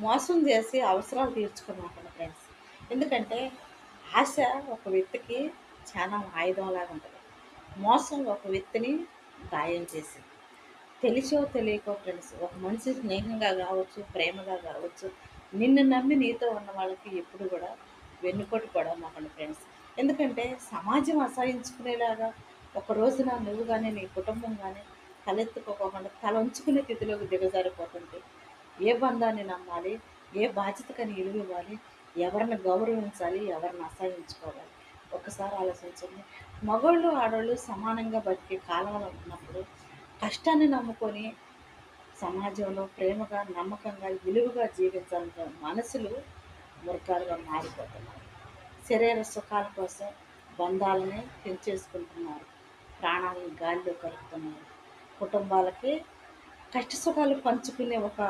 మోసం చేసి అవసరాలు తీర్చుకున్నాకండి ఫ్రెండ్స్. ఎందుకంటే ఆశ ఒక వ్యక్తికి చాలా ఆయుధంలాగా ఉంటది. మోసం ఒక వ్యక్తిని గాయం చేసింది. తెలిసో తెలియకో ఫ్రెండ్స్ ఒక మనిషి స్నేహంగా కావచ్చు, ప్రేమగా కావచ్చు, నిన్ను నమ్మి నీతో ఉన్న వాళ్ళకి ఎప్పుడు కూడా వెన్నుపోటు పడమాకండి ఫ్రెండ్స్. ఎందుకంటే సమాజం అసహించుకునేలాగా ఒక రోజున నువ్వు కానీ నీ కుటుంబం కానీ తలెత్తుకోకుండా తల ఉంచుకునే స్థితిలోకి దిగజారిపోతుంటే ఏ బంధాన్ని నమ్మాలి, ఏ బాధ్యతకని విలువ ఇవ్వాలి, ఎవరిని గౌరవించాలి, ఎవరిని అసహించుకోవాలి, ఒక్కసారి ఆలోచించండి. మగోళ్ళు ఆడోళ్ళు సమానంగా బతికే కాలంలో ఉన్నప్పుడు కష్టాన్ని నమ్ముకొని సమాజంలో ప్రేమగా, నమ్మకంగా, విలువగా జీవించాలన్న మనసులు మూర్ఖాలుగా మారిపోతున్నారు. శరీర సుఖాల కోసం బంధాలని పెంచేసుకుంటున్నారు. ప్రాణాలను గాలిలో కలుపుతున్నారు. కుటుంబాలకి కష్ట సుఖాలు పంచుకునే ఒక